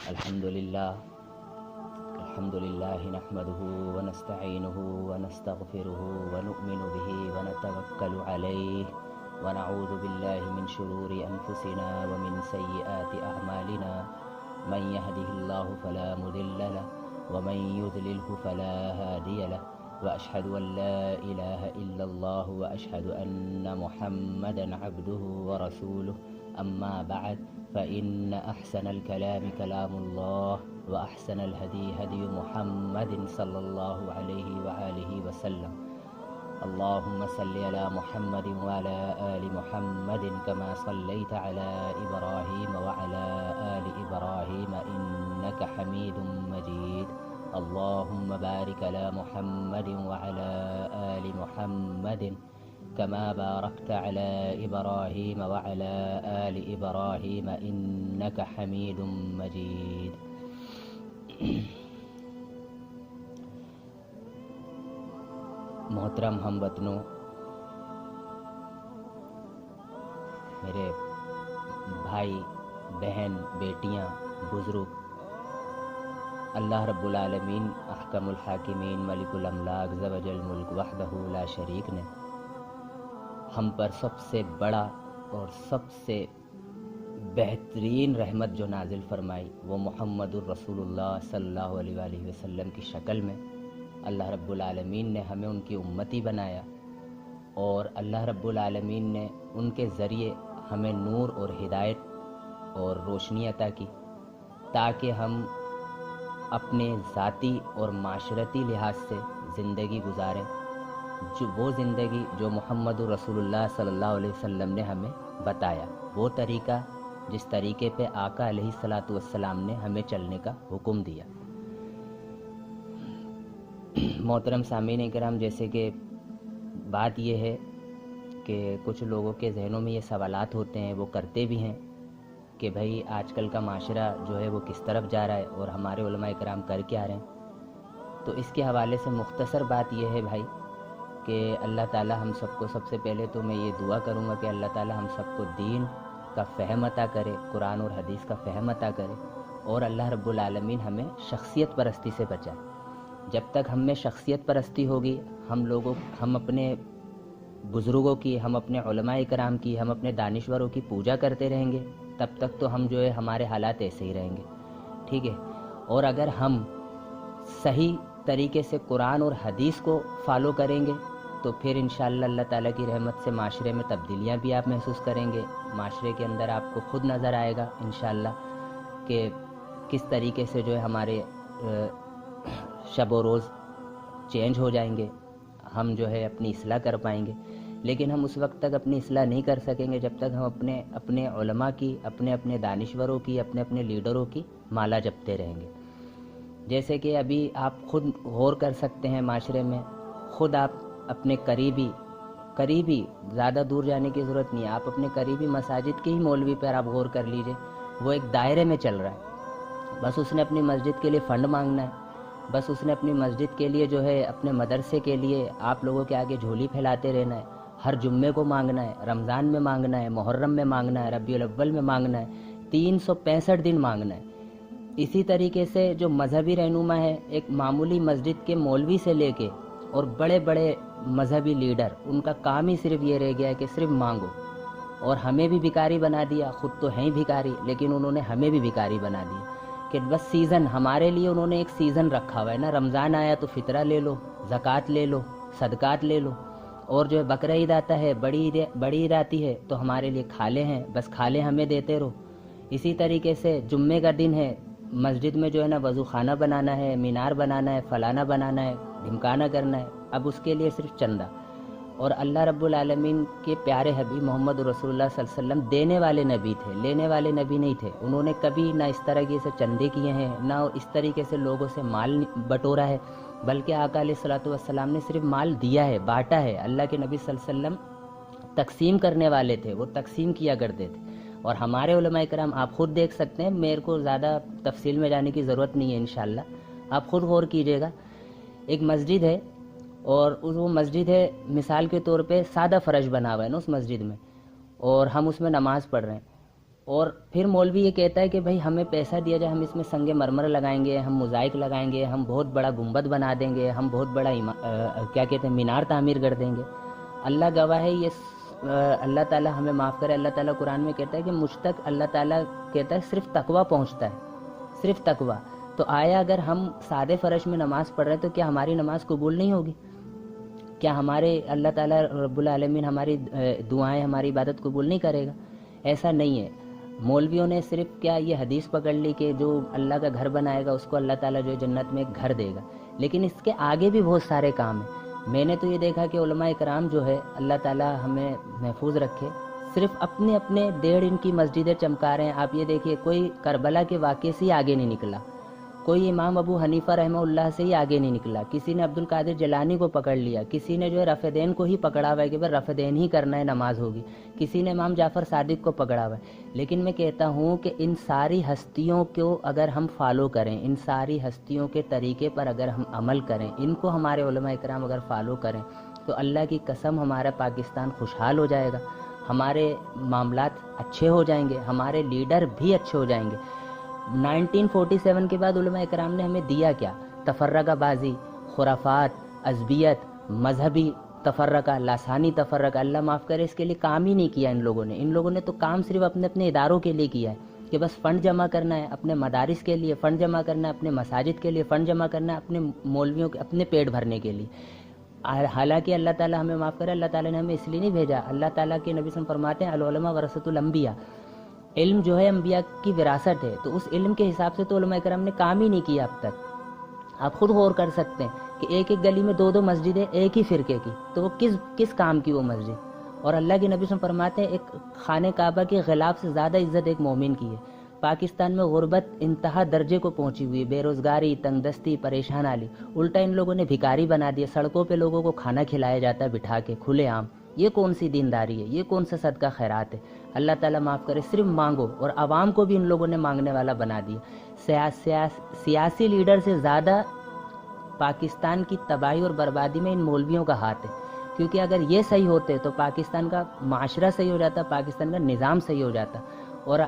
الحمد لله نحمده ونستعينه ونستغفره ونؤمن به ونتوكل عليه ونعوذ بالله من شرور أنفسنا ومن سيئات أعمالنا من يهده الله فلا مضل له ومن يضلله فلا هادي له وأشهد أن لا إله إلا الله وأشهد أن محمدا عبده ورسوله أما بعد فإن أحسن الكلام كلام الله وأحسن الهدي هدي محمد صلى الله عليه وآله وسلم اللهم صل على محمد وعلى آل محمد كما صليت على إبراهيم وعلى آل إبراهيم إنك حميد مجيد اللهم بارك على محمد وعلى آل محمد كما باركت على إبراهيم وعلى آل إبراهيم إنك حميد مجيد محترم ہم وطنوں، میرے بھائی بہن بیٹیاں بزرگ، اللہ رب العالمین احکم الحاکمین ملک الاملاک ذو الملک وحدہ لا شریک نے ہم پر سب سے بڑا اور سب سے بہترین رحمت جو نازل فرمائی وہ محمد الرسول اللہ صلی اللہ علیہ وآلہ وسلم کی شکل میں اللہ رب العالمین نے ہمیں ان کی امتی بنایا، اور اللہ رب العالمین نے ان کے ذریعے ہمیں نور اور ہدایت اور روشنی عطا کی تاکہ ہم اپنے ذاتی اور معاشرتی لحاظ سے زندگی گزاریں، جو وہ زندگی جو محمد رسول اللہ صلی اللہ علیہ وسلم نے ہمیں بتایا، وہ طریقہ جس طریقے پہ آقا علیہ الصلاۃ والسلام نے ہمیں چلنے کا حکم دیا۔ محترم سامعین کرام، جیسے کہ بات یہ ہے کہ کچھ لوگوں کے ذہنوں میں یہ سوالات ہوتے ہیں، وہ کرتے بھی ہیں کہ بھائی آج کل کا معاشرہ جو ہے وہ کس طرف جا رہا ہے اور ہمارے علماء کرام کر کے آ رہے ہیں۔ تو اس کے حوالے سے مختصر بات یہ ہے بھائی کہ اللہ تعالی ہم سب کو، سب سے پہلے تو میں یہ دعا کروں گا کہ اللہ تعالی ہم سب کو دین کا فہم عطا کرے، قرآن اور حدیث کا فہم عطا کرے، اور اللہ رب العالمین ہمیں شخصیت پرستی سے بچائے۔ جب تک ہم میں شخصیت پرستی ہوگی، ہم اپنے بزرگوں کی، ہم اپنے علماء کرام کی، ہم اپنے دانشوروں کی پوجا کرتے رہیں گے، تب تک تو ہم جو ہے ہمارے حالات ایسے ہی رہیں گے، ٹھیک ہے۔ اور اگر ہم صحیح طریقے سے قرآن اور حدیث کو فالو کریں گے تو پھر انشاءاللہ اللہ تعالیٰ کی رحمت سے معاشرے میں تبدیلیاں بھی آپ محسوس کریں گے، معاشرے کے اندر آپ کو خود نظر آئے گا انشاءاللہ کہ کس طریقے سے جو ہے ہمارے شب و روز چینج ہو جائیں گے، ہم جو ہے اپنی اصلاح کر پائیں گے۔ لیکن ہم اس وقت تک اپنی اصلاح نہیں کر سکیں گے جب تک ہم اپنے علماء کی، اپنے دانشوروں کی، اپنے لیڈروں کی مالا جپتے رہیں گے۔ جیسے کہ ابھی آپ خود غور کر سکتے ہیں، معاشرے میں خود آپ اپنے قریبی زیادہ دور جانے کی ضرورت نہیں ہے، آپ اپنے قریبی مساجد کے ہی مولوی پر آپ غور کر لیجئے، وہ ایک دائرے میں چل رہا ہے، بس اس نے اپنی مسجد کے لیے فنڈ مانگنا ہے، بس اس نے اپنی مسجد کے لیے جو ہے اپنے مدرسے کے لیے آپ لوگوں کے آگے جھولی پھیلاتے رہنا ہے، ہر جمعے کو مانگنا ہے، رمضان میں مانگنا ہے، محرم میں مانگنا ہے، ربیع الاول میں مانگنا ہے، 365 دن مانگنا ہے۔ اسی طریقے سے جو مذہبی رہنما ہے، ایک معمولی مسجد کے مولوی سے لے کے اور بڑے بڑے مذہبی لیڈر، ان کا کام ہی صرف یہ رہ گیا ہے کہ صرف مانگو، اور ہمیں بھی بھکاری بنا دیا، خود تو ہیں ہی بھکاری لیکن انہوں نے ہمیں بھی بھکاری بنا دیا کہ بس سیزن، ہمارے لیے انہوں نے ایک سیزن رکھا ہوا ہے نا، رمضان آیا تو فطرہ لے لو، زکوٰۃ لے لو، صدقات لے لو، اور جو ہے بقرہ عید آتا ہے، بڑی عید آتی ہے تو ہمارے لیے کھالے ہیں، بس کھالے ہمیں دیتے رہو۔ اسی طریقے سے جمعے کا دن ہے، مسجد میں جو ہے نا وضو خانہ بنانا ہے، مینار بنانا ہے، فلانا بنانا ہے، ڈھمکانا کرنا ہے، اب اس کے لیے صرف چندہ۔ اور اللہ رب العالمین کے پیارے حبیب محمد رسول اللہ صلی اللہ علیہ وسلم دینے والے نبی تھے، لینے والے نبی نہیں تھے۔ انہوں نے کبھی نہ اس طرح سے چندے کیے ہیں، نہ اس طریقے سے لوگوں سے مال بٹورا ہے، بلکہ آقا علیہ الصلوۃ والسلام نے صرف مال دیا ہے، بانٹا ہے۔ اللہ کے نبی صلی اللہ علیہ وسلم تقسیم کرنے والے تھے، وہ تقسیم کیا کرتے تھے۔ اور ہمارے علماء کرام آپ خود دیکھ سکتے ہیں، میرے کو زیادہ تفصیل میں جانے کی ضرورت نہیں ہے، انشاءاللہ آپ خود غور کیجئے گا۔ ایک مسجد ہے، اور وہ مسجد ہے مثال کے طور پہ سادہ فرش بنا ہوا ہے نا اس مسجد میں، اور ہم اس میں نماز پڑھ رہے ہیں، اور پھر مولوی یہ کہتا ہے کہ بھائی ہمیں پیسہ دیا جائے، ہم اس میں سنگ مرمر لگائیں گے، ہم موزائک لگائیں گے، ہم بہت بڑا گنبد بنا دیں گے، ہم بہت بڑا کیا کہتے ہیں مینار تعمیر کر دیں گے۔ اللہ گواہ ہے، یہ اللہ تعالیٰ ہمیں معاف کرے، اللہ تعالیٰ قرآن میں کہتا ہے کہ مجھ تک اللہ تعالیٰ کہتا ہے صرف تقویٰ پہنچتا ہے، صرف تقویٰ۔ تو آیا اگر ہم سادے فرش میں نماز پڑھ رہے ہیں تو کیا ہماری نماز قبول نہیں ہوگی؟ کیا ہمارے اللہ تعالیٰ رب العالمین ہماری دعائیں، ہماری عبادت قبول نہیں کرے گا؟ ایسا نہیں ہے۔ مولویوں نے صرف کیا یہ حدیث پکڑ لی کہ جو اللہ کا گھر بنائے گا اس کو اللہ تعالیٰ جو ہے جنت میں ایک گھر دے گا، لیکن اس کے آگے بھی بہت سارے کام ہیں۔ میں نے تو یہ دیکھا کہ علماء اکرام جو ہے، اللہ تعالیٰ ہمیں محفوظ رکھے، صرف اپنے اپنے 1.5 انچ کی مسجدیں چمکا رہے ہیں۔ آپ یہ دیکھیے، کوئی کربلا کے واقعے سے ہی آگے نہیں نکلا، کوئی امام ابو حنیفہ رحمہ اللہ سے ہی آگے نہیں نکلا، کسی نے عبد القادر جیلانی کو پکڑ لیا، کسی نے جو ہے رفع دین کو ہی پکڑا ہوا ہے کہ بھائی رفع دین ہی کرنا ہے نماز ہوگی، کسی نے امام جعفر صادق کو پکڑا ہوا ہے۔ لیکن میں کہتا ہوں کہ ان ساری ہستیوں کو اگر ہم فالو کریں، ان ساری ہستیوں کے طریقے پر اگر ہم عمل کریں، ان کو ہمارے علماء اکرام اگر فالو کریں تو اللہ کی قسم ہمارا پاکستان خوشحال ہو جائے گا، ہمارے معاملات اچھے ہو جائیں گے، ہمارے لیڈر بھی اچھے ہو جائیں گے۔ 1947 کے بعد علماء اکرام نے ہمیں دیا کیا؟ تفرقہ بازی، خرافات، عصبیت، مذہبی تفرقہ، لاسانی تفرقہ، اللہ معاف کرے، اس کے لیے کام ہی نہیں کیا ان لوگوں نے۔ ان لوگوں نے تو کام صرف اپنے اپنے اداروں کے لیے کیا ہے کہ بس فنڈ جمع کرنا ہے، اپنے مدارس کے لیے فنڈ جمع کرنا ہے، اپنے مساجد کے لیے فنڈ جمع کرنا ہے، اپنے مولویوں کے اپنے پیٹ بھرنے کے لیے۔ حالانکہ اللہ تعالیٰ ہمیں معاف کرے، اللہ تعالیٰ نے ہمیں اس لیے نہیں بھیجا۔ اللہ تعالیٰ کے نبی صلی اللہ علیہ وسلم فرماتے ہیں العلماء ورثۃ الانبیاء، علم جو ہے انبیاء کی وراثت ہے، تو اس علم کے حساب سے تو علماء کرام نے کام ہی نہیں کیا اب تک۔ آپ خود غور کر سکتے ہیں کہ ایک ایک گلی میں 2 مسجدیں ایک ہی فرقے کی، تو وہ کس کام کی وہ مسجد؟ اور اللہ کے نبی صلی اللہ علیہ وسلم فرماتے ہیں ایک خانہ کعبہ کے غلاف سے زیادہ عزت ایک مومن کی ہے۔ پاکستان میں غربت انتہا درجے کو پہنچی ہوئی، بے روزگاری، تنگ دستی، پریشان حالی، الٹا ان لوگوں نے بھکاری بنا دیا، سڑکوں پہ لوگوں کو کھانا کھلایا جاتا ہے بٹھا کے کھلے عام۔ یہ کون سی دینداری ہے؟ یہ کون سا صدقہ خیرات ہے؟ اللہ تعالیٰ معاف کرے، صرف مانگو، اور عوام کو بھی ان لوگوں نے مانگنے والا بنا دیا۔ سیاسی لیڈر سے زیادہ پاکستان کی تباہی اور بربادی میں ان مولویوں کا ہاتھ ہے، کیونکہ اگر یہ صحیح ہوتے تو پاکستان کا معاشرہ صحیح ہو جاتا، پاکستان کا نظام صحیح ہو جاتا۔ اور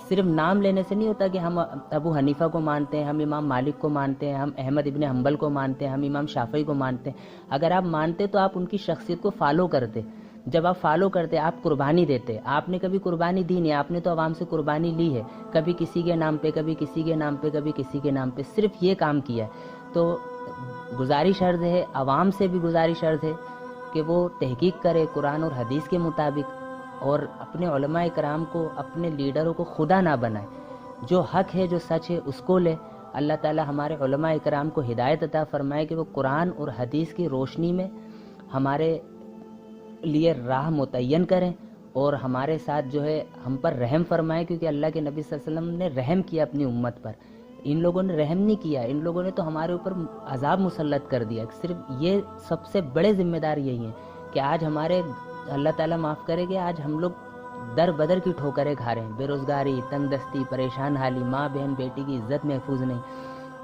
صرف نام لینے سے نہیں ہوتا کہ ہم ابو حنیفہ کو مانتے ہیں، ہم امام مالک کو مانتے ہیں، ہم احمد ابن حنبل کو مانتے ہیں، ہم امام شافعی کو مانتے ہیں۔ اگر آپ مانتے تو آپ ان کی شخصیت کو فالو کرتے۔ جب آپ فالو کرتے، آپ قربانی دیتے۔ آپ نے کبھی قربانی دی نہیں، آپ نے تو عوام سے قربانی لی ہے، کبھی کسی کے نام پہ، کبھی کسی کے نام پہ، کبھی کسی کے نام پہ، صرف یہ کام کیا ہے۔ تو گزارش عرض ہے، عوام سے بھی گزارش عرض ہے کہ وہ تحقیق کرے قرآن اور حدیث کے مطابق، اور اپنے علماء کرام کو، اپنے لیڈروں کو خدا نہ بنائے۔ جو حق ہے، جو سچ ہے، اس کو لے۔ اللہ تعالی ہمارے علماء کرام کو ہدایت عطا فرمائے کہ وہ قرآن اور حدیث کی روشنی میں ہمارے لیے راہ متعین کریں، اور ہمارے ساتھ جو ہے ہم پر رحم فرمائے، کیونکہ اللہ کے نبی صلی اللہ علیہ وسلم نے رحم کیا اپنی امت پر۔ ان لوگوں نے رحم نہیں کیا، ان لوگوں نے تو ہمارے اوپر عذاب مسلط کر دیا۔ صرف یہ سب سے بڑے ذمہ دار یہی ہیں کہ آج ہمارے، اللہ تعالیٰ معاف کرے کہ آج ہم لوگ در بدر کی ٹھوکریں کھا رہے ہیں، بے روزگاری، تنگ دستی، پریشان حالی، ماں بہن بیٹی کی عزت محفوظ نہیں،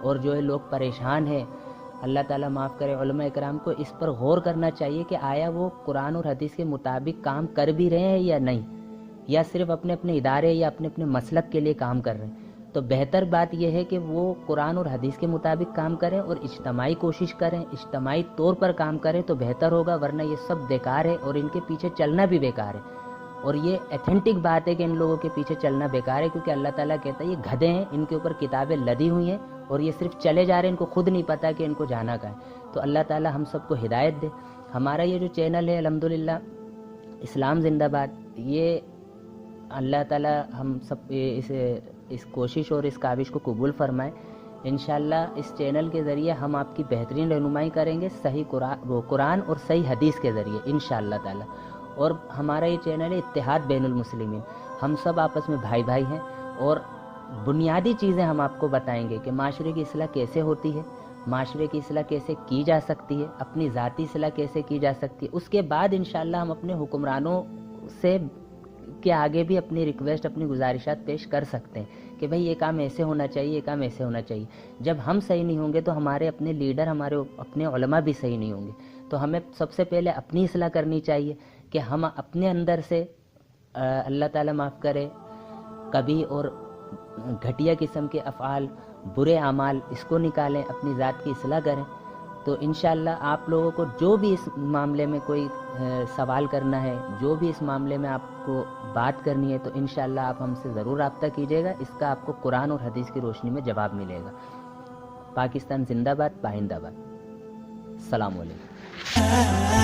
اور جو ہے لوگ پریشان ہیں۔ اللہ تعالیٰ معاف کرے، علماء اکرام کو اس پر غور کرنا چاہیے کہ آیا وہ قرآن اور حدیث کے مطابق کام کر بھی رہے ہیں یا نہیں، یا صرف اپنے اپنے ادارے یا اپنے اپنے مسلک کے لیے کام کر رہے ہیں۔ تو بہتر بات یہ ہے کہ وہ قرآن اور حدیث کے مطابق کام کریں اور اجتماعی کوشش کریں، اجتماعی طور پر کام کریں تو بہتر ہوگا، ورنہ یہ سب بیکار ہے اور ان کے پیچھے چلنا بھی بیکار ہے۔ اور یہ ایتھینٹک بات ہے کہ ان لوگوں کے پیچھے چلنا بیکار ہے، کیونکہ اللہ تعالیٰ کہتا ہے یہ گدھے ہیں، ان کے اوپر کتابیں لدی ہوئی ہیں اور یہ صرف چلے جا رہے ہیں، ان کو خود نہیں پتا کہ ان کو جانا کہاں ہے۔ تو اللہ تعالیٰ ہم سب کو ہدایت دے۔ ہمارا یہ جو چینل ہے الحمدللہ اسلام زندہ باد، یہ اللہ تعالیٰ ہم سب اس کوشش اور اس کاوش کو قبول فرمائے۔ انشاءاللہ اس چینل کے ذریعے ہم آپ کی بہترین رہنمائی کریں گے، صحیح قرآن اور صحیح حدیث کے ذریعے انشاءاللہ تعالیٰ۔ اور ہمارا یہ چینل ہے اتحاد بین المسلمین، ہم سب آپس میں بھائی بھائی ہیں، اور بنیادی چیزیں ہم آپ کو بتائیں گے کہ معاشرے کی اصلاح کیسے ہوتی ہے، معاشرے کی اصلاح کیسے کی جا سکتی ہے، اپنی ذاتی اصلاح کیسے کی جا سکتی ہے۔ اس کے بعد انشاءاللہ ہم اپنے حکمرانوں سے کے آگے بھی اپنی ریکویسٹ، اپنی گزارشات پیش کر سکتے ہیں کہ بھئی یہ کام ایسے ہونا چاہیے، یہ کام ایسے ہونا چاہیے۔ جب ہم صحیح نہیں ہوں گے تو ہمارے اپنے لیڈر، ہمارے اپنے علماء بھی صحیح نہیں ہوں گے۔ تو ہمیں سب سے پہلے اپنی اصلاح کرنی چاہیے کہ ہم اپنے اندر سے اللہ تعالیٰ معاف کرے کبھی اور گھٹیا قسم کے افعال، برے اعمال، اس کو نکالیں، اپنی ذات کی اصلاح کریں. تو انشاءاللہ آپ لوگوں کو جو بھی اس معاملے میں کوئی سوال کرنا ہے، جو بھی اس معاملے میں آپ کو بات کرنی ہے، تو انشاءاللہ آپ ہم سے ضرور رابطہ کیجیے گا. اس کا آپ کو قرآن اور حدیث کی روشنی میں جواب ملے گا. پاکستان زندہ باد، پائندہ باد. السلام علیکم.